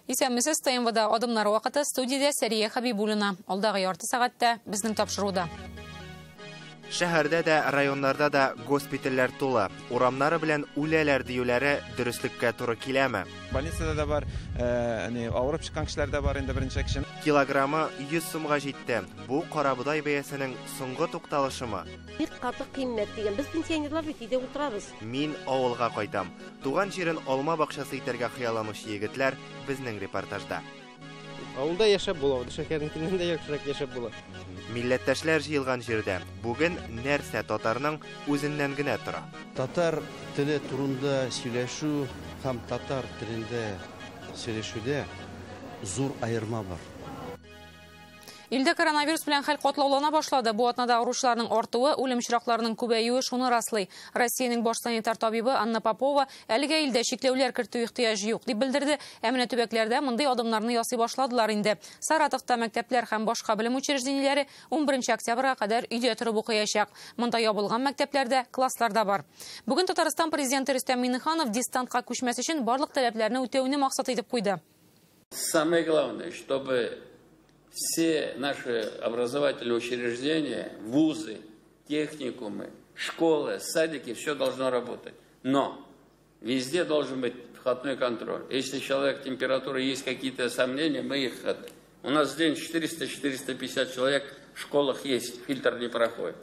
Исәнмесез ТМВда адымнар вакыты студияда Сәрия Хабибуллина. Алдағы ярты сәгатьтә безнең тапшыруда. Шәһәрдә дә, районнарда да госпитальләр тулы. Урамнары белән үләләр диюләре дөреслеккә туры киләме? Больницада да бар, авырып чыккан кешеләр дә бар инде беренче кеше. Килограммы 100 сумга җитте. Бу карабудай бәясенең соңгы тукталышымы? Бик каты кыйммәт дигән. Без пенсионерлар бит өйдә утырабыз. Мин авылга кайтам. Туган җирен алма бакчасы итәргә хыялланучы егетләр безнең репортажда. Авылда яшәп була, шәһәрнекеннән дә яхшырак яшәп була. Милләттәшләр җыелган җирдә бүген нәрсә татарның үзеннән генә тора? Татар теле турында сөйләшү һәм татар телендә сөйләшүдә зур аерма бар. Илдә коронавирус белән хәл катлаулана башлады. Бу атнада авыручыларның артуы, үлем очракларының күбәюе шуны раслый. Россиянең баш санитар табибы Анна Попова әлегә илдә чикләүләр кертү ихтыяҗы юк дип белдерде. Ә менә төбәкләрдә мондый адымнарны ясый башладылар инде. Саратовта мәктәпләр һәм башка белем учреждениеләре 11 октябрьгә кадәр өйдә торып укыячак. Монда ябылган мәктәпләрдә класслар да бар. Бүген Татарстан президенты Рөстәм Миңнеханов дистантка күчмәс өчен барлык таләпләрне үтәүне максат итеп куйды. Самое главное, чтобы все наши образовательные учреждения, вузы, техникумы, школы, садики, все должно работать. Но везде должен быть входной контроль. Если человек температуры есть какие-то сомнения, мы их отдаем. У нас в день 400-450 человек в школах есть, фильтр не проходит.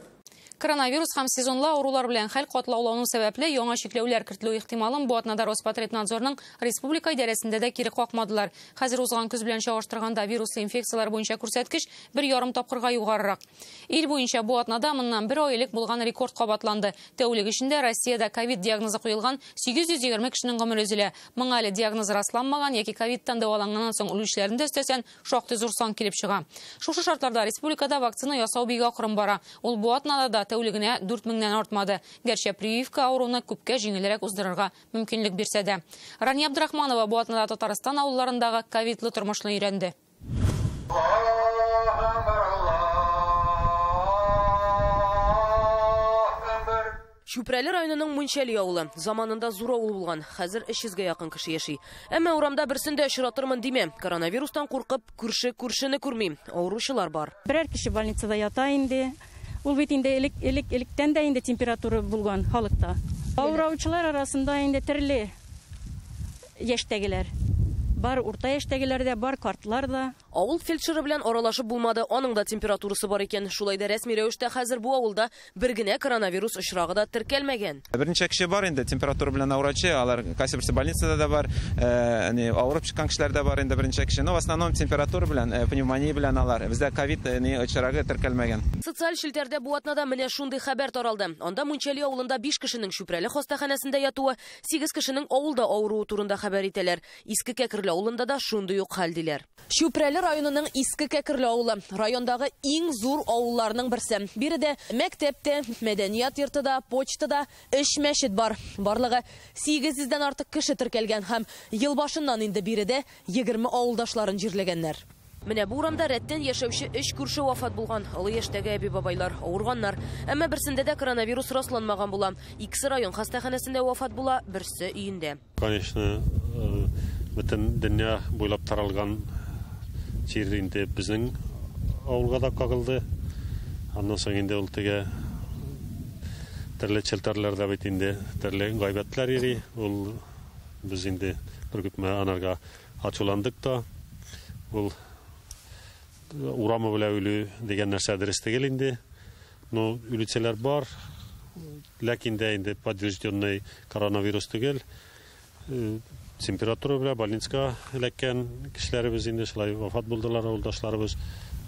Коронавирус һәм сезонлы авырулар белән хәл катлаулану сәбәпле яңа чикләүләр кертелү ихтималын бу атнада Роспотребнадзорның республика идарәсендә дә кире какмадылар. Хәзер узган көз белән чагыштырганда вируслы инфекциялар буенча күрсәткеч 1,5 тапкырга югарырак. Ил буенча бу атнада моннан 1 ай элек булган рекорд кабатланды. Тәүлек эчендә Россиядә ковид диагнозы куелган 820 кешенең гомере өзелә. Моңа әле диагноз расланмаган яки ковидтан дәваланганнан соң үлүчеләрне дә өстәсән шактый зур сан килеп чыга. Шушы шартларда республикада вакцина ясау бик акрын бара. Ул бу атнада да тәүлегенә 4000-нән артмады. Гәрчә прививка авыруны күпкә җиңелрәк уздырырга мөмкинлек бирсә дә. Рания Абдрахманова бу атнада Татарстан авылларындагы ковидлы тормышны өйрәнде. Чүпрәле районының Мунчәли авылы заманында зур авыл булган. Хәзер 300-гә якын кеше яши. Әмма урамда берсендә очратырмын диме. Коронавирустан куркып, күршене күрми. Авыручылар бар. Берәр кеше больницада ята инде. Ул бит инде электән дә инде температура булган халыкта. Авыручылар арасында инде төрле яшьтәгеләр. Бар урта яшьтәгеләр дә, бар картлар да. Авыл фельдшеры белән аралашып булмады, аның да температурасы бар икән. Шулай да рәсми рәвештә хәзер бу авылда бер генә коронавирус очрагы да теркәлмәгән. Беренче кеше бар инде температура белән авыручы, алар Касиберсе больницада да бар, авырып чыккан кешеләр дә бар инде беренче кеше. Но в основном температура белән, пневмония белән алар. Бездә ковид очрагы теркәлмәгән. Социаль шелтәрдә бу атнада менә шундый хәбәр таралды. Анда Мунчәли авылында 5 кешенең Чүпрәле хастаханәсендә ятуы, 8 кешенең авылда авыруы турында хәбәр итәләр. Иске Кәкерле авылында да шундый ук хәл диләр. Чүпрәле районының Иске Кәкерле авылы райондагы иң зур авылларның берсе. Биредә мәктәптә, мәдәният йортында, почтада 3 мәчет бар. Барлыгы 800-дән артык кеше теркәлгән һәм ел башыннан инде биредә 20 авылдашларын җирләгәннәр. Менә бу урамда рәттән яшәүче 3 күрше вафат булган. Олы яшьтәге әби-бабайлар авырганнар. Әмма берсендә дә коронавирус расланмаган була. Икесе район хастаханәсендә вафат була, берсе өендә. Конечно, бөтен дөнья буйлап таралган җир инде безнең авылга да кагылды. Аннан соң инде ул теге төрле челтәрләрдә бит инде төрле гайбәтләр йөри. Ул без инде бер күпме анарга ачуландык та. Ул урамы белән үлү дигән нәрсә дөрес түгел инде. Но үлүчеләр бар. Ләкин дә инде подтвержденный коронавирус түгел. Температура белән больницага эләккән кешеләребез инде шулай вафат булдылар, авылдашларыбыз.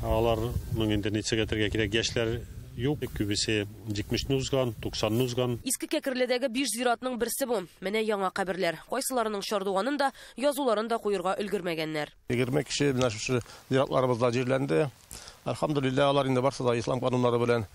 Аларның инде ничәгә тиргә кирәк яшьләр юк, күбесе 70-не узган, 90-не узган. Иске Кәкерледәге 5 зиратның берсе бу. Менә яңа каберләр. Кайсыларының шардуганын да, язуларын да куерга өлгермәгәннәр. 20 кеше менә шушы зиратларыбызда җирләнде. Алхамдулилла, алар инде барсы да ислам кануннары белән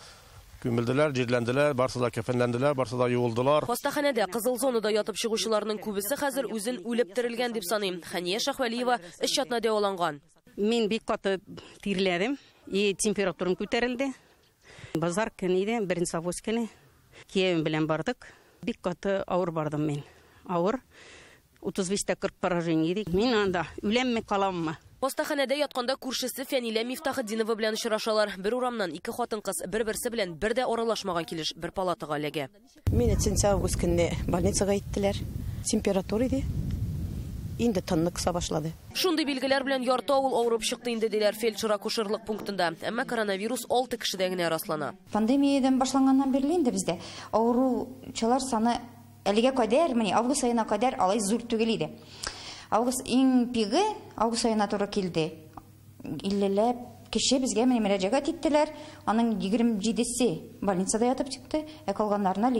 күмелделәр, җирләнделәр, барсы да кәфенләнделәр, барсы да юылдылар. Хастаханәдә кызыл зонада ятып чыгучыларның күбесе хәзер үзен үлеп терелгән дип саныйм. Хәния Шахвалиева эш чатына дәваланган. Мин бик каты тирләдем, температурам күтәрелде. Базар көне, беренче август көне, киявем белән бардык. Бик каты авыр бардым мин. Авыр. 35-40 поражение дейік. Мен анда үлемме қаламма. Хостаханәдә ятканда күршесе Фәнилә Мифтахетдинова белән очрашалар. Бер урамнан ике хатын-кыз бер-берсе белән бер дә аралашмаган килеш бер палатага эләгә. Мине 3 август көнне больницага иттеләр. Температура иде. Инде тынны кыса башлады. Шундый билгеләр белән ярты авыл авырып чыкты инде диләр фельдшер-акушерлык пунктында. Әмма коронавирус 6 кешедә генә раслана. Пандемиядан башланганнан бирле инде бездә авыручылар саны әлегә кадәр, август аена кадәр алай зур түгел иде. Август иң пиге август аена туры килде. 50ләп кеше безгә мөрәҗәгать иттеләр. Аның 27се больницада ятып чыкты. Калганнарына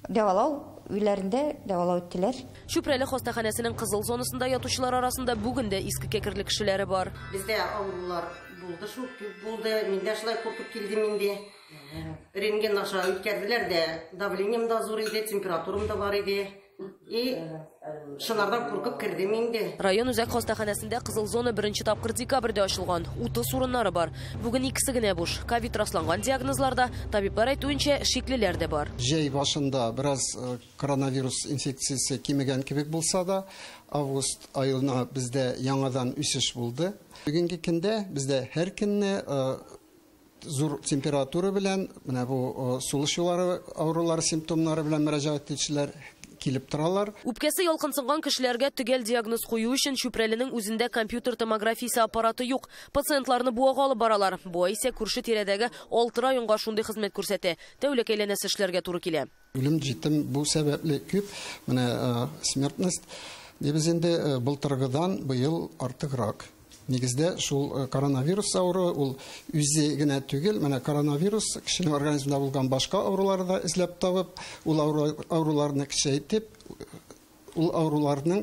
дәвалау үйләрендә дәвалау иттеләр. Чүпрәле хастаханәсенең кызыл зонасында ятучылар арасында бүген дә иске кәкерлек кешеләре бар. Бездә авырулар булды, шу булды. Миндә шулай куркып килдем инде. Рентген аша үткәрделәр дә, давлением да зур иде, температурам да бар иде. И шунардан куркып кирдем инде. Район үзәк хастаханәсендә кызыл зона 1 тапкыр декабрьдә ачылган. 30 урыннары бар. Бүген икесе генә буш. Ковид расланган диагнозларда табиблар әйтүенчә шиклеләр дә бар. Җәй башында бераз коронавирус инфекциясе кимегән кебек булса да, август аена бездә яңадан үсеш булды. Бүгенге көндә бездә һәр көнне зур температура белән, менә бу сулыш юллары авырулары симптомнары белән мөрәҗәгать итүчеләр килеп торалар. Үпкәсе ялкынсынган кешеләргә төгәл диагноз кую өчен Чүпрәленең үзендә компьютер томографиясе аппараты юк. Пациентларны буага алып баралар. Бу исә күрше тирәдәге 6 районга шундый хезмәт күрсәтә. Тәүлек әйләнәсе эшләргә туры килә. Үлем җитем бу сәбәпле күп. Менә смертность дибез инде былтыргыдан быел артыграк. Нигездә шул коронавирус авыру ул үзе генә түгел, менә коронавирус кешенең организмында булган башка авыруларны да эзләп табып, ул авыруларны кичәйтеп, ул авыруларның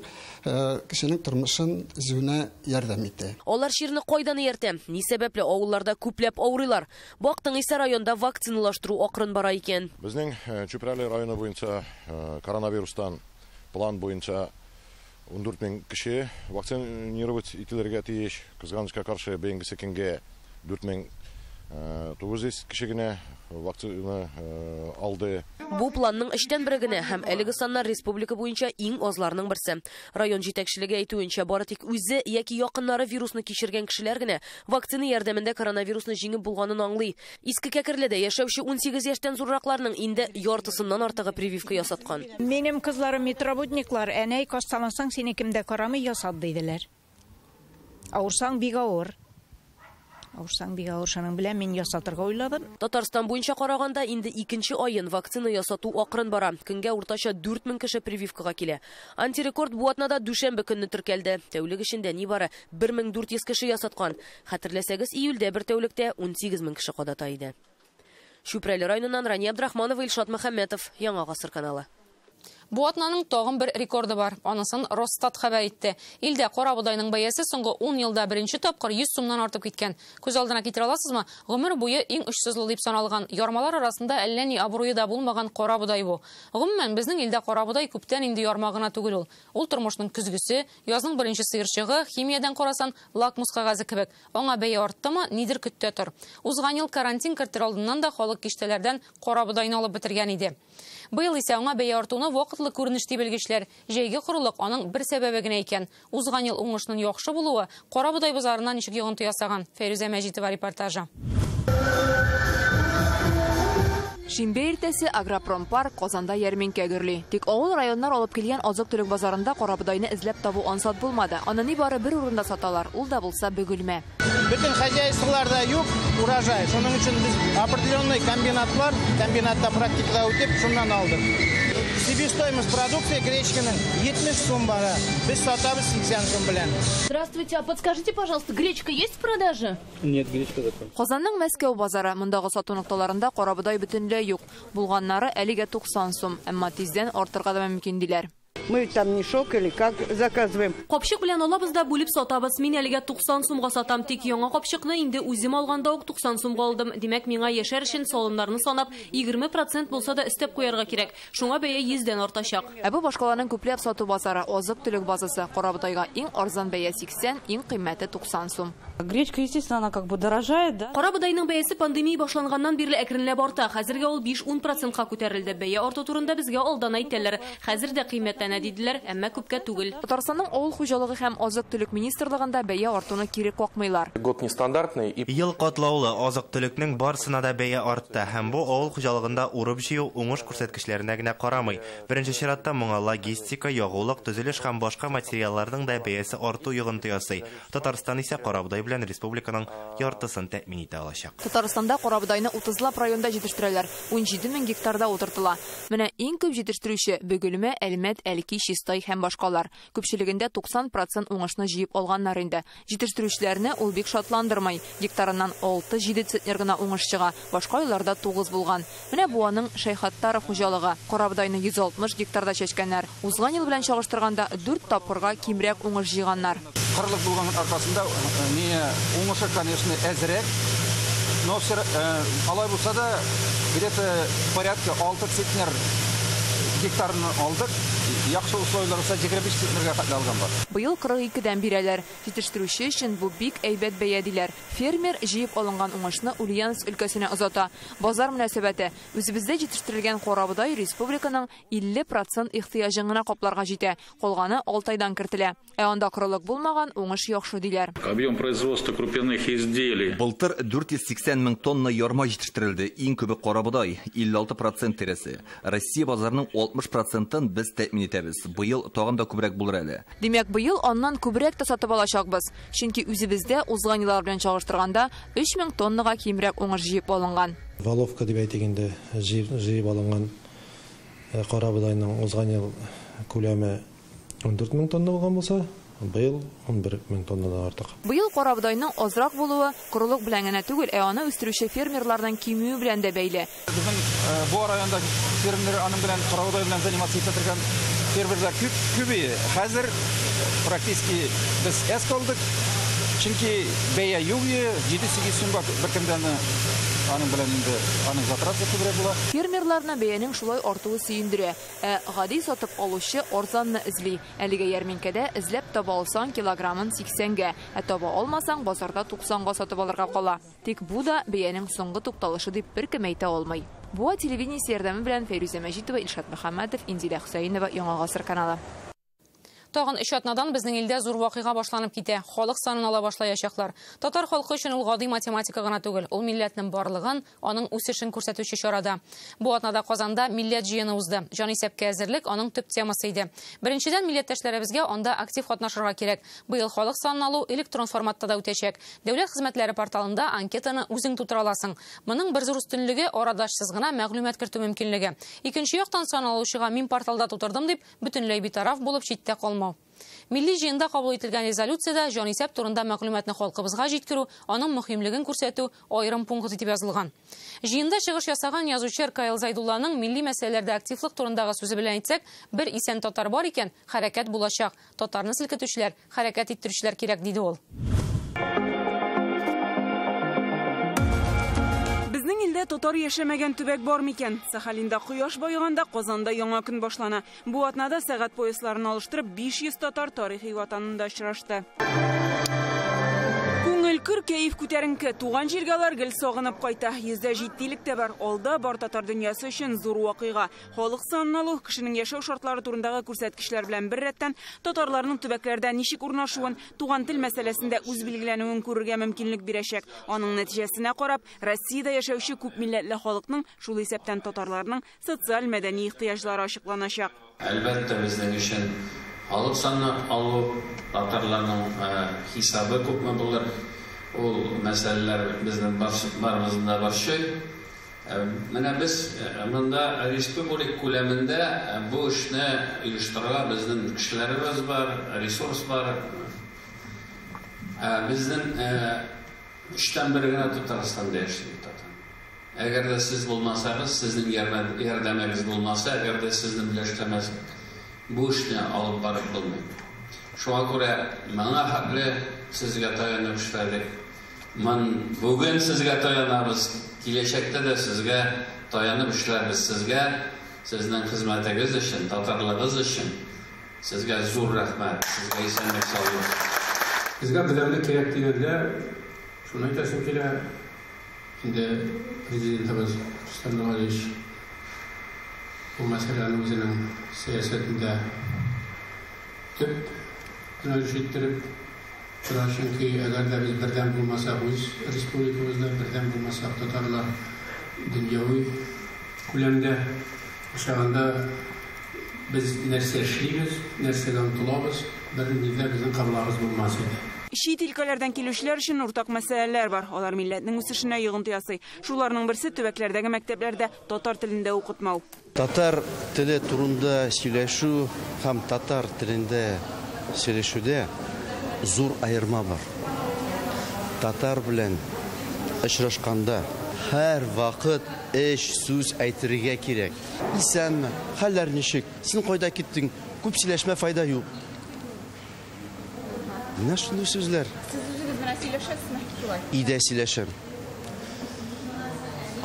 кешенең тормышын үзенә ярдәм итә. Алар ширне кайдан ияртә? Ни сәбәпле авылларда күпләп авырыйлар? Бактың исә районда вакциналаштыру акрын бара икән. Безнең Чүпрәле районы буенча коронавирустан план буенча 14 000 кеше вакцинировать ителергә тиеш. Кызганычка каршы бәйгесе көнгә 4900 кеше генә вакцина алды. Бу планның эштән бер генә һәм әлеге саннар республика буенча иң азларның берсе. Район җитәкчелеге әйтүенчә, бары тик үзе яки якыннары вирусны кичергән кешеләр генә вакцина ярдәмендә коронавирусны җиңеп булганын аңлый. Иске Кәкерледә яшәүче 18 яшьтән зурракларның инде яртысыннан артыгы прививка ясаткан. Минем кызларым медработниклар, әнәй касталансаң сине кемдә карамый ясат диделәр. Авырсаң бик авыр. Авырсаң бик авыр, шуның белән мин ясатырга уйладым. Татарстан буенча караганда инде 2нче айын вакцина ясату акрын бара. Көнгә уртача 4000 кеше прививкага килә. Антирекорд бу атнада дүшәмбе көнне теркәлде. Тәүлек эчендә нибары 1400 кеше ясаткан. Хәтерләсәгез, июльдә бер тәүлектә 18000 кеше кадата иде. Чүпрәле районыннан Рания Абдрахманова, Илшат Мөхәммәтов, Яңа Гасыр каналы. Бу атнаның тагын бер рекорды бар. Анысын Росстат хәбәр итте. Илдә кара бодайның бәясе соңгы 10 елда беренче тапкыр 100 сумнан артып киткән. Күз алдына китерә аласызмы? Гомер буе иң очсызлы дип саналган ярмалар арасында әллә ни абруе да булмаган кара бодай бу. Гомумән безнең илдә кара бодай күптән инде ярмагына түгел ул. Ул тормышның күзгесе, язның беренче сыерчыгы, химиядән карасан лакмус кагазы кебек. Аңа бәя арттымы, нидер көттә тор. Узган ел карантин кертер алдыннан да халык киштәләрдән кара бодайны алып бетергән иде. Быел исә аңа бәя артуына вакытлы күренеш дип белгечләр. Җәйге корылык аның бер сәбәбе генә икән. Узган ел уңышның яхшы булуы кара бодай базарына ничек йогынты ясаган. Фәрүзә Мәҗитова репортажы. Шимбе иртәсе Агропромпарк Казанда ярминкә гөрли. Тик авыл районнар алып килгән азык-төлек базарында кара бодайны эзләп табу ансат булмады. Аны нибары бер урында саталар. Ул да булса бөгелмә. Bütün хозяйстволарда юк урожай. Шуның өчен без определенный комбинат бар, комбинатта практикада үтеп, шуннан алдык. Себестоимость продукции гречканың 70 сум бара. Без сатабыз 80 сум белән. Здравствуйте, а подскажите, пожалуйста, гречка есть в продаже? Нет, гречка закон. Казанның Мәскәү базары мондагы сату нокталарында кара бодай бөтенләй юк. Булганнары әлегә 90 сум, әмма тиздән артырга да мөмкин диләр. Мы там мешок или как заказываем. Капчык белән алабыз да бүлеп сатабыз. Мин әлегә 90 сумга сатам, тик яңа капчыкны инде үзем алганда ук 90 сумга алдым. Димәк, миңа яшәр өчен салымнарны санап 20% булса да өстәп куярга кирәк. Шуңа бәя 100дән артачак. Бу башкаларның күпләп сату базары, азык-төлек базасы. Кара бодайга иң арзан бәя 80, иң кыйммәте 90 сум. Гречка, естественно, она как бы дорожает, да? Кара бодайның бәясе пандемия башланганнан бирле әкренләп арта. Хәзергә ул 5-10%ка күтәрелде. Бәя арту турында безгә алдан әйтәләр. Хәзер дә кыйммәтләнә генә диделәр, әмма күпкә түгел. Татарстанның авыл хуҗалыгы һәм азык-төлек министрлыгында бәя артуны кире какмыйлар. Год нестандартный. Ел катлаулы азык-төлекнең барысына да бәя артты һәм бу авыл хуҗалыгында урып җыю уңыш күрсәткечләренә генә карамый. Беренче чиратта моңа логистика, ягулык, төзелеш һәм башка материалларның да бәясе арту йогынты ясый. Татарстан исә карабудай белән республиканың яртысын тәэмин итә алачак. Татарстанда карабудайны 30 районда җитештерәләр, 17 мең гектарда утыртыла. Менә иң күп җитештерүче Бөгелмә, Әлмәт, Әлки, Чистай һәм башкалар. Күпчелегендә 90% уңышны җыеп алганнар инде. Җитештерүчеләрне ул бик шатландырмый. Гектарыннан 6-7 центнер гына уңыш чыга, башка айларда 9 булган. Менә бу аның Шәйхаттаров хуҗалыгы. Карабудайны 160 гектарда чәчкәннәр. Узган ел белән чагыштырганда 4 тапкырга кимрәк уңыш җыйганнар. Кырлык булган аркасында уңышы, конечно, әзрәк. Но алай булса да, где-то порядка 6 центнер гектарны алдык. Яхшы условиялар булса 25 центнерга катланган бар. Быел 42-дән бирәләр. Җитештерүче өчен бу бик әйбәт бәя диләр. Фермер җыеп алынган уңышны Ульяновск өлкәсенә озата. Базар мөнәсәбәте үзебездә җитештерелгән карабудай республиканың 50% ихтыяҗын гына капларга җитә. Калганы 6 айдан кертелә. Анда кырылык булмаган уңыш яхшы диләр. Объем производства крупных изделий. Былтыр 480 мең тонна ярма җитештерелде. Иң күбе карабудай 56% тирәсе. Россия базарының 60%-ын без тәэмин итәбез. Быел тагын да күбрәк булыр әле. Димәк, быел аннан күбрәк тә сатып алачакбыз. Чөнки үзебездә узган еллар белән чагыштырганда 3000 тоннага кимрәк уңыш җыеп алынган. Воловка дип әйтгәндә җыеп алынган карабудайның узган ел күләме 14 мең тонна булган булса, быел 11 мең тоннадан артык. Быел карабудайның азрак булуы корылык белән генә түгел, аны үстерүче фермерларның кимүе белән дә бәйле. Безнең бу районда фермерлар аның белән карабудай белән заниматься итә торган фермерлар күбәйә. Хәзер практически без әз калдык. Чөнки бәя юк, 7-8 сумга беркемдән аның белән инде аның затраты күбрәк була. Фермерларны бәянең шулай артуы сөендерә. Гади сатып алучы арзанны эзли. Әлегә ярминкәдә эзләп таба алсаң килограммын 80-гә, таба алмасаң базарда 90-га сатып алырга кала. Тик бу да бәянең соңгы тукталышы дип беркем әйтә алмый. Бу телевидение ярдәме белән Фәрүзә Мәҗитова, Илшат Мөхәммәтов, Инзилә Хөсәенова, Яңа гасыр каналы. Тагын эш атнадан безнең илдә зур вакыйга башланып китә. Халык санын ала башлаячаклар. Татар халкы өчен ул гади математика гына түгел, ул милләтнең барлыгын, аның үсешен күрсәтүче чарада. Бу атнада Казанда милләт җыены узды. Җанисәпкә әзерлек аның төп темасы иде. Беренчедән милләттәшләребезгә анда актив катнашырга кирәк. Быел халык санын алу электрон форматта да үтәчәк. Дәүләт хезмәтләре порталында анкетаны үзең тутыра аласың. Моның бер зур өстенлеге арадашсыз гына мәгълүмат кертү мөмкинлеге. Икенче яктан сан алучыга мин порталда тутырдым дип бөтенләй битараф булып читтә калмау. Милли җыенда кабул ителгән резолюциядә җанисәп турында мәгълүматны халкыбызга җиткерү, аның мөһимлеген күрсәтү аерым пункт итеп язылган. Җыенда чыгыш ясаган язучы Каил Зайдулланың милли мәсьәләләрдә активлык турындагы сүзе белән әйтсәк, бер исән татар бар икән, хәрәкәт булачак. Татарны селкетүчеләр, хәрәкәт иттерүчеләр кирәк диде ул. Безнең илдә татар яшәмәгән төбәк бар микән? Сахалинда кояш байыганда, Казанда яңа көн башлана. Бу атнада сәгать поясларын алыштырып 500 татар тарихи ватанында очрашты. Күңел көр, кәеф күтәренке, туган җиргәләр гел сагынып кайта. Йөздә җиттилек тә бар. Алда бар татар дөньясы өчен зур вакыйга. Халык санын алу, кешенең яшәү шартлары турындагы күрсәткечләр белән бер рәттән татарларның төбәкләрдә ничек урнашуын, туган тел мәсьәләсендә үз билгеләнүен күрергә мөмкинлек бирәчәк. Аның нәтиҗәсенә карап, Россиядә яшәүче күп милләтле халыкның, шул исәптән татарларның социаль-мәдәни ихтыяҗлары ачыкланачак. Әлбәттә, безнең өчен халык санын алу, татарларның хисабы күпме булыр. Ул мәсьәләләр безнең барыбызда барчы. Менә без монда республика күләмендә бу эшне оештырырга безнең кешеләребез бар, ресурс бар. Безнең 3тән 1 генә Татарстанда яши. Әгәр дә сез булмасагыз, сезнең ярдәмегез булмаса, әгәр дә сезнең беләшмәс, бу эшне алып барып булмый. Шуңа күрә моңа хәтле сезгә таянып эшләдек. Мен бүген сезгә таянабыз, киләчәктә дә сезгә таянып эшләрбез. Сезнең хезмәтегез өчен, татарлыгыз өчен сезгә зур рәхмәт. Сезгә исәнлек саулык. Безгә белемлек кирәк дигәндә, шуны әйтәсем килә. Инде президентыбыз Рөстәм Миңнеханов бу мәсьәләне үзенең сәясәтендә төп өлшеттеріп тұрашынки әгәр дә біз бірден булмасақ, өз республикабызда бірден булмасақ, татарлар дөньяви күләмдә ошаганда біз нәрсә эшлибез, нәрсәгә омтылабыз, бернидә безнең кабылабыз булмас иде. Шит өлкәләрдән килүчеләр өчен уртак мәсьәләләр бар. Алар милләтнең үсешенә йогынты ясый. Шуларның берсе төбәкләрдәге мәктәпләрдә татар телендә укытмау. Татар теле турында сөйләшү һәм татар телендә сөйләшүдә зур аерма бар. Татар белән очрашканда һәр вакыт эш сүз әйтергә кирәк. Исәнме? Хәлләр ничек? Син кайда киттең? Күп сөйләшмә файда юк. Менә шундый сүзләр. Сез үзегез белән сөйләшәсезме шулай? Идә сөйләшәм.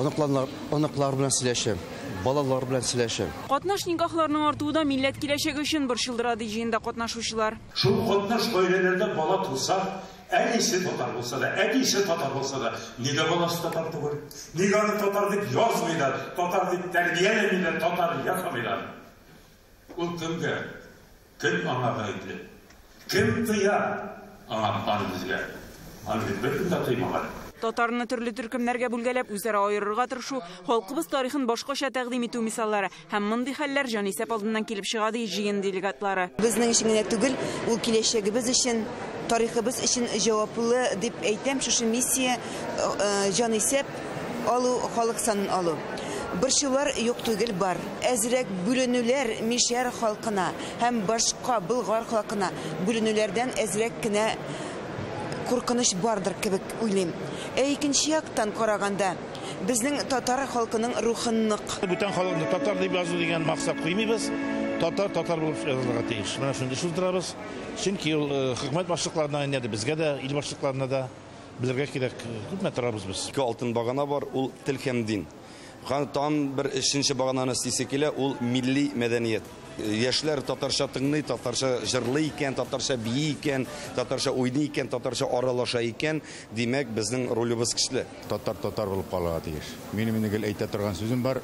Анаклар белән сөйләшәм. Балалар белән сөйләшәм. Катнаш никахларның артуында милләт киләчәге өчен борчылдырады җыенда катнашучылар. Шул катнаш гаиләләрдә бала туса, әнисе татар булса да, әтисе татар булса да, нигә баласы татар түгел? Нигә аны татар дип язмыйлар, татар дип тәрбияләмиләр, татар ясамыйлар? Ул кемгә? Кем аңа гаепле? Кем тыя? Аңа безгә. Аны бер дә тыймаган. Татарны төрле төркемнәргә бүлгәләп, үзара аерырга тырышу, халкыбыз тарихын башкача тәкъдим итү мисаллары һәм мондый хәлләр җанисәп алдыннан килеп чыга ди җыен делегатлары. Безнең өчен генә түгел, ул киләчәгебез өчен, тарихыбыз өчен җаваплы дип әйтәм, шушы миссия җанисәп алу, халык санын алу. Борчулар юк түгел бар. Әзрәк бүленүләр мишәр халкына һәм башка Болгар халкына бүленүләрдән әзрәк кенә куркыныч бардыр кебек уйлыйм. Икенче яктан караганда, безнең татар халкының рухын нык. Бүтән халыкны татар дип язу дигән максат куймыйбыз. Татар булып язылырга тиеш. Менә шундый шуздырабыз. Чөнки ул хөкүмәт башлыкларына инде безгә дә, ил башлыкларына да белергә кирәк. Күпме торабыз без? Ике алтын багана бар, ул тел һәм дин. Тан бер өченче багананы стисе килә, ул милли мәдәният. Яшьләр татарча тыңлый, татарча җырлый икән, татарча бии икән, татарча уйный икән, татарча аралаша икән, димәк безнең ролебыз көчле. Татар булып калырга тиеш. Минем гел әйтә торган сүзем бар.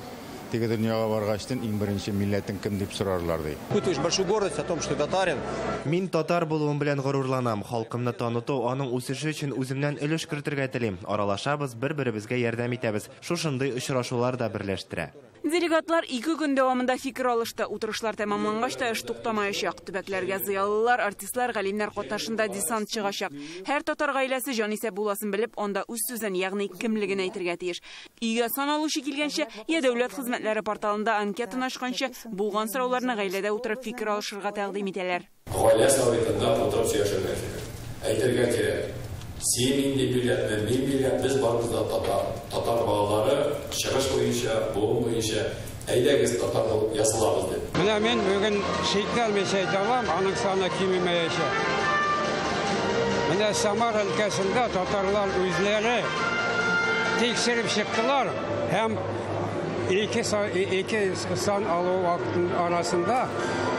Теге дөньяга баргачтан иң беренче милләтең кем дип сорарлар ди. Чувствуешь большую гордость о том, что татарин. Мин татар булуым белән горурланам. Халкымны таныту, аның үсеше өчен үземнән өлеш кертергә телим. Аралашабыз, бер-беребезгә ярдәм итәбез. Шушындый очрашулар да берләштерә. Делегатлар 2 көн дәвамында фикер алышты. Утырышлар тәмамлангач та эш туктамаячак. Төбәкләргә зыялылар, артистлар, галимнәр катнашында десант чыгачак. Һәр татар гаиләсе җанисәп буласын белеп, анда үз сүзен, ягъни кемлеген әйтергә тиеш. Өйгә саналучы килгәнчә, я дәүләт хезмәтләре порталында анкета ачканча, булган сорауларны гаиләдә утырып фикер алышырга тәкъдим итәләр. Гаилә советында утырып сөйләшергә кирәк. Әйтергә кирәк. Син инде милләтне, мин милләт, без барыбыз да татар. Татар балалары чыгыш буенча, буын буенча әйдәгез татар ясалабыз дип. Менә мин бүген шикләмәйчә әйтәм, аның саны кимемәячә. Менә Самар өлкәсендә татарлар үзләре тикшереп чыктылар һәм ике сан алу вакытын арасында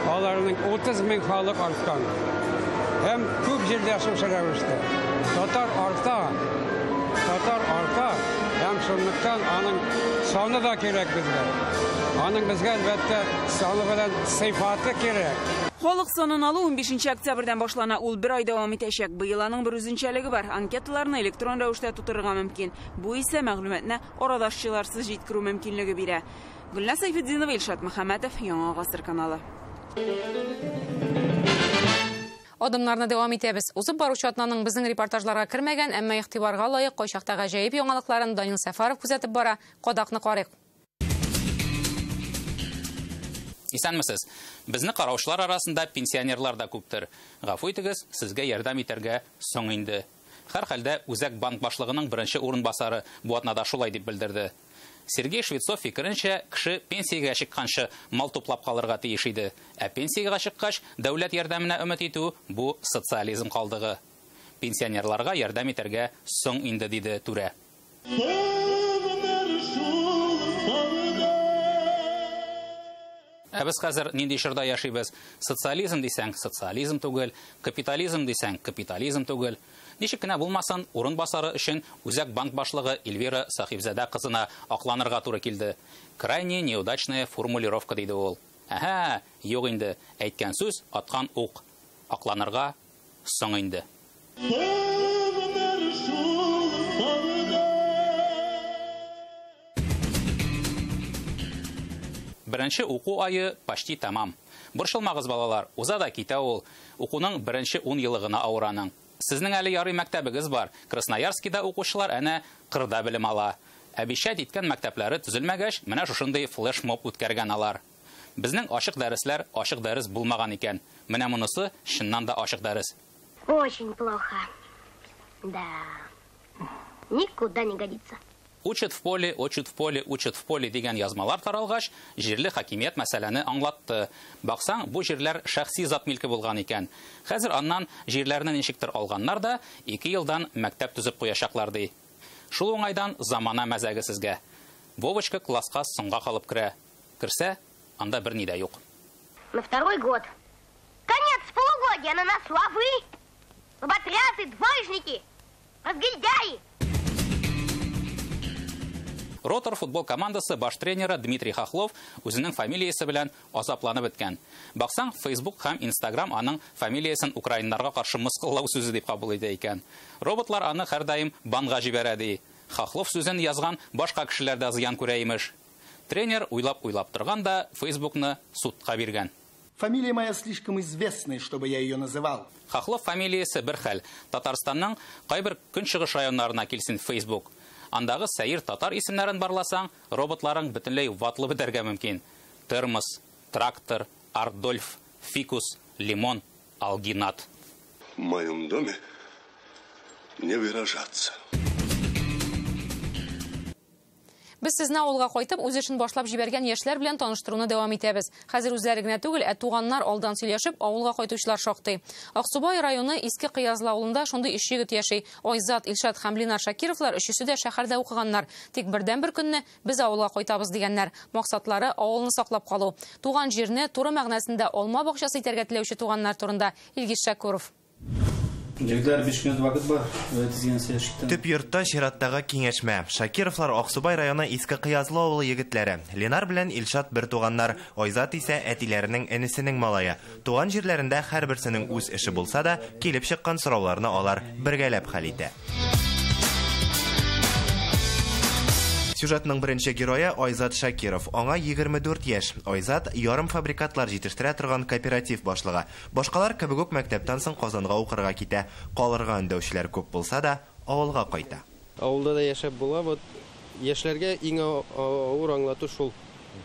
аларның 30 мең халык арткан. Һәм күп җирдә шушы рәвештә татар арта, һәм шунлыктан аның саны да кирәк безгә. Аның безгә әлбәттә саны белән сыйфаты кирәк. Халык санын алу 15 октябрьдән башлана, ул 1 ай дәвам итәчәк. Быел аның бер үзенчәлеге бар. Анкеталарны электрон рәвештә тутырырга мөмкин. Бу исә мәгълүматны арадашчыларсыз җиткерү мөмкинлеге бирә. Гөлназ Сайфетдинова, Илшат Мөхәммәтов, Яңа гасыр каналы. Адымнарны дәвам итәбез. Узып баручы атнаның безнең репортажларга кермәгән, әмма игътибарга лаек кайчакта гаҗәеп яңалыкларын Данил Сәфаров күзәтеп бара. Кадакны карыйк. Исәнмесез. Безне караучылар арасында пенсионерлар да күптер. Гафу итегез, сезгә ярдәм итәргә соң инде. Һәр хәлдә Үзәк банк башлыгының беренче урынбасары бу атнада шулай дип белдерде. Сергей Швецов фикеренчә, кеше пенсиягә чыкканчы мал туплап калырга тиеш иде. Ә пенсиягә чыккач, дәүләт ярдәменә өмет итү бу социализм калдыгы. Пенсионерларга ярдәм итәргә соң инде диде түрә. Ә без хәзер нинди чорда яшибез? Социализм дисәң, социализм түгел, капитализм дисәң, капитализм түгел. Ничек кенә булмасын, урынбасары өчен Үзәк банк башлыгы Эльвира Сахибзада кызына акланырга туры килде. Крайне неудачная формулировка диде ул. Юк инде, әйткән сүз аткан ук. акланырга соң инде. Беренче уку айы почти тамам. Борчылмагыз балалар, уза да китә ул. Укуның беренче 10 елыгына авыраның. Сезнең әле ярый мәктәбегез бар. Красноярскида укучылар әнә кырда белем ала. Әбишәт иткән мәктәпләре төзелмәгәч, менә шушындый флеш-моб үткәргән алар. Безнең ачык дәресләр ачык дәрес булмаган икән. Менә монысы чыннан да ачык дәрес. Очень плохо. Да. Никуда не годится. Учат в поле, учат в поле, учат в поле дигән язмалар таралгач, җирле хакимият мәсьәләне аңлатты. Баксаң, бу җирләр шәхси зат милке булган икән. Хәзер аннан җирләрне ничектер алганнар да 2 елдан мәктәп төзеп куячаклар ди. Шул уңайдан замана мәзәге сезгә. Вовочка класска соңга калып керә. Керсә, анда бер ни дә юк. На второй год. Конец полугодия, на нас лавы. Батрясы, двоечники, разгильдяи. Ротор футбол командасы баш тренеры Дмитрий Хохлов үзенең фамилиясе белән азапланып беткән. Баксаң, Facebook һәм Instagram аның фамилиясын украиннарга каршы мыскыллау сүзе дип кабул итә икән. Роботлар аны һәр даим банга җибәрә ди. Хохлов сүзен язган башка кешеләр дә зыян күрә имеш. Тренер уйлап торган да Facebookны судка биргән. Фамилия моя слишком известная, чтобы я ее называл. Хохлов фамилиясе бер хәл. Татарстанның кайбер көнчыгыш районнарына килсен Facebook. Андагы сәйер татар исемнәрен барласаң, роботларың бөтенләй ватлы бетәргә мөмкин. Термос, трактор, Ардольф, Фикус, Лимон, Алгинат. В моем доме не выражаться. Без сезне авылга кайтып, үз эшен башлап җибәргән яшьләр белән таныштыруны дәвам итәбез. Хәзер үзләре генә түгел, туганнар алдан сөйләшеп, авылга кайтучылар шактый. Аксубай районы Иске Кыязлы авылында шундый 3 егет яши. Айзат, Илшат һәм Ленар Шакировлар өчесе дә шәһәрдә укыганнар. Тик бердән бер көнне без авылга кайтабыз дигәннәр. Максатлары авылны саклап калу. Туган җирне туры мәгънәсендә алма бакчасы итәргә теләүче туганнар турында Илгиз Шакуров. Җегетләр 5 минут вакыт бар. Төп йортта чираттагы киңәшмә. Шакировлар Аксубай районы Иске Кыязлы авылы егетләре. Ленар белән Илшат бер туганнар, Айзат исә әтиләренең энесенең малае. Туган җирләрендә һәрберсенең үз эше булса да, килеп чыккан сорауларны алар бергәләп хәл итә. Сюжетның беренче герое Айзат Шакиров. Аңа 24 яшь. Айзат ярым фабрикатлар җитештерә торган кооператив башлыгы. Башкалар кебек үк мәктәптән соң Казанга укырга китә. Калырга өндәүчеләр күп булса да, авылга кайта. Авылда да яшәп була, вот яшьләргә иң авыр аңлату шул.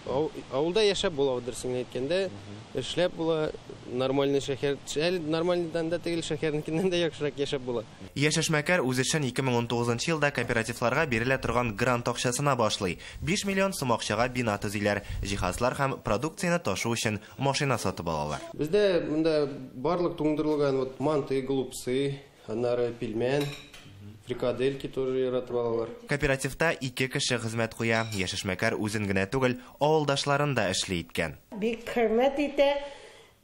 Авылда яшәп була, дөресен әйткәндә, эшләп була, нормальный шәһәр, нормальныйдан да түгел, шәһәрнекеннән дә яхшырак яшәп була. Яшәшмәкәр үз эшен 2019 елда кооперативларга бирелә торган грант акчасына башлый. 5 миллион сум акчага бина төзиләр, җиһазлар һәм продукцияне ташу өчен машина сатып алалар. Бездә монда барлык туңдырылган вот манты, голубцы, аннары пельмен, фрикадельки тоже яратып алалар. Кооперативта 2 кеше хезмәт куя. Яшәшмәкәр үзен генә түгел, авылдашларын да эшли иткән. Бик хөрмәт итә.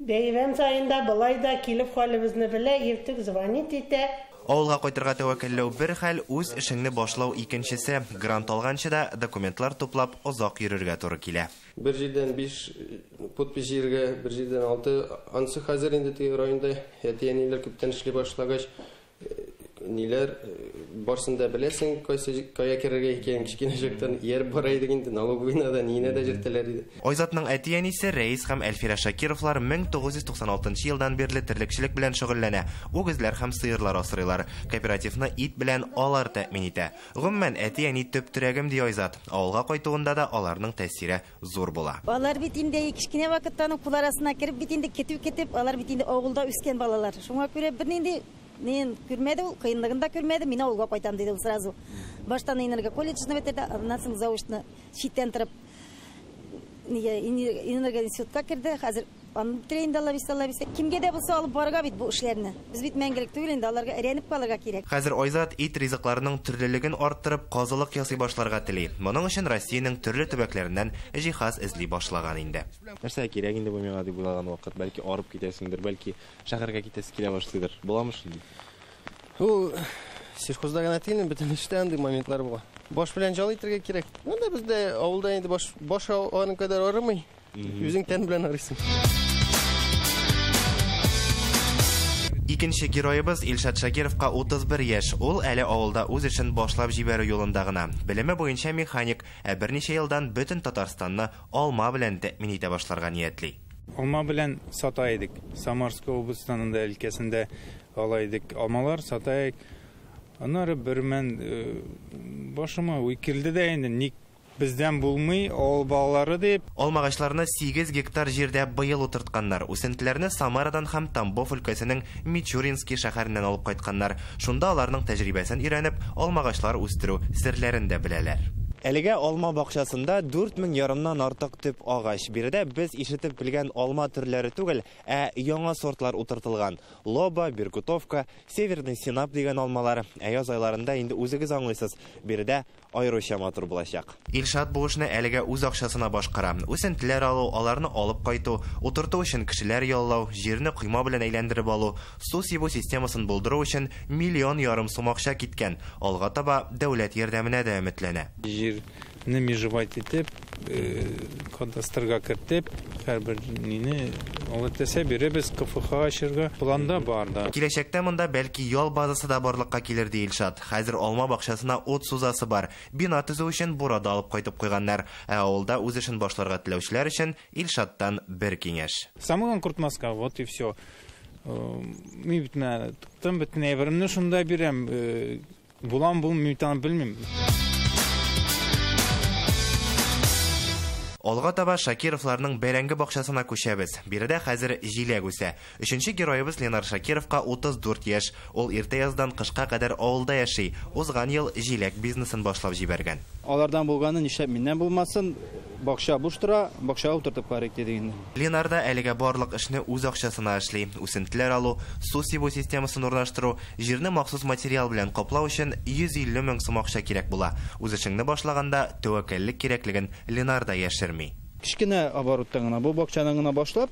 Бәйрәм сайында былай да килеп хәлебезне белә, иртүк звонит итә. Авылга кайтырга тәвәккәлләү бер хәл, үз эшеңне башлау икенчесе. Грант алганчы да документлар туплап озак йөрергә туры килә. Бер җирдән 5 подпись җиргә, бер җирдән 6. Ансы хәзер инде теге районда әтиәниләр күптән эшли башлагач, ниләр барсында беләсең, кая керергә икән, кичкенә җактан яр бара иде инде, налоговыйда да нине дә җиртәләр иде. Айзатның әти-әнисе Рәис һәм Әлфира Шакировлар 1996 елдан бирле терлекчелек белән шөгыльләнә. Үгезләр һәм сыерлар асрыйлар. Кооперативны ит белән алар тәэмин итә. Гомумән әти-әни төп терәгем ди Айзат. Авылга кайтуында да аларның тәэсире зур була. Алар бит инде кичкенә вакыттан кулар арасына кереп бит инде кетип, алар бит инде авылда үскән балалар. Шуңа күрә бер нинди мен күрмәде, кыенлыгында күрмәде, мин авылга кайтам диде сразу. Баштан энергия колледжны бетерде, аннан соң заочно читтән торып энергия институтка керде. Хәзер аны тренинг алып бисә. Кимгә дә булса алып барырга бит бу эшләрне. Без бит мәңгелек түгел инде, аларга өйрәнеп калырга кирәк. Хәзер Айзат ит ризыкларының төрлелеген арттырып, казылык ясый башларга тели. Моның өчен Россиянең төрле төбәкләреннән җиһаз эзли башлаган инде. Нәрсә кирәк инде бу миңа дип уйлаган вакыт, бәлки арып китәсеңдер, бәлки шәһәргә китәсе килә башлыйдыр. Буламы шундый? Ул сельхозда гына түгел, бөтен эштә андый моментлар була. Баш белән җал итәргә кирәк. Монда бездә авылда инде баш аның кадәр арымый. Үзең тән белән арыйсың. Икенче героебыз Илшат Шакировка 31 яшь. Ул әле авылда үз эшен башлап җибәрү юлында гына. Белеме буенча механик, берничә елдан бөтен Татарстанны алма белән тәэмин итә башларга ниятли. Алма белән сата идек. Самарская областының өлкәсендә алайдык. Алмалар сатайык. Аннары бер мен башыма уй килде дә инде ник бездән булмый авыл балалары дип. Алма агачларны 8 гектар җирдә быел утыртканнар. Үсентеләрне Самарадан һәм Тамбов өлкәсенең Мичуринский шәһәреннән алып кайтканнар. Шунда аларның тәҗрибәсен өйрәнеп, алма агачлар үстерү серләрен дә беләләр. Әлегә алма бакчасында 4000 ярымнан артык төп агач. Биредә без ишетеп белгән алма төрләре түгел, яңа сортлар утыртылган. Лоба, Беркутовка, Северный Синап дигән алмалар. Яз айларында инде үзегез аңлыйсыз, биредә аеруча матур булачак. Илшат бу эшне әлегә үз акчасына башкара. Үсентеләр алу, аларны алып кайту, утырту өчен кешеләр яллау, җирне койма белән әйләндереп алу, су сибу системасын булдыру өчен 1,5 миллион сум акча киткән. Алга таба дәүләт ярдәменә дә өметләнә. Җирне межевать итеп, кадастрга кертеп, һәрбер нине алып биребез КФХ ачырга планда бар да. Киләчәктә монда бәлки ял базасы да барлыкка килер ди Илшат. Хәзер алма бакчасына от сузасы бар. Бина төзү өчен burada алып кайтып куйганнар. Авылда үз эшен башларга теләүчеләр өчен Илшаттан бер киңәш. Самыган куртмаска, вот и все. Ми битмә, тем битне беремне шунда бирәм. Булам бу митан белмим. Алга таба Шакировларның бәрәңге бакчасына күчәбез. Биредә хәзер җиләк үсә. 3нче героебыз Ленар Шакировка 34 яшь. Ул иртә яздан кышка кадәр авылда яши. Узган ел җиләк бизнесын башлап җибәргән. Алардан булганы нишләп миннән булмасын? Бакча буш тора, бакчага утыртып карыйк дигән. Ленарда әлегә барлык эшне үз акчасына эшли. Үсентеләр алу, су сибу системасын урнаштыру, җирне махсус материал белән каплау өчен 150 мең сум акча кирәк була. Үз эшеңне башлаганда тәвәккәллек кирәклеген Ленарда яшерми. Кичкенә обороттан гына бу бакчаның гына башлап,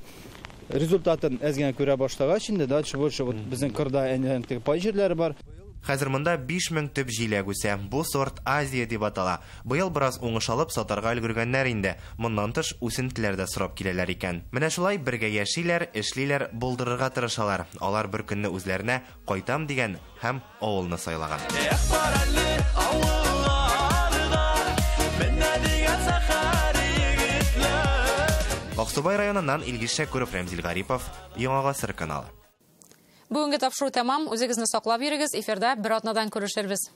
результатын әзгән күрә башлагач, инде дальше больше безнең кырда әнәнтеге пай җирләре бар. Хәзер монда 5000 төп җиләк үсә. Бу сорт Азия дип атала. Быел бераз уңыш алып сатарга өлгергәннәр инде. Моннан тыш үсентеләр дә сорап киләләр икән. Менә шулай бергә яшиләр, эшлиләр, булдырырга тырышалар. Алар бер көнне үзләренә кайтам дигән һәм авылны сайлаган. Аксубай районыннан Илгиз Шәкүров, Рәмзил Гарипов, Яңа Гасыр каналы. Бүгенге тапшыру тәмам. Үзегезне саклап йөрегез. Эфирда бер атнадан күрешербез.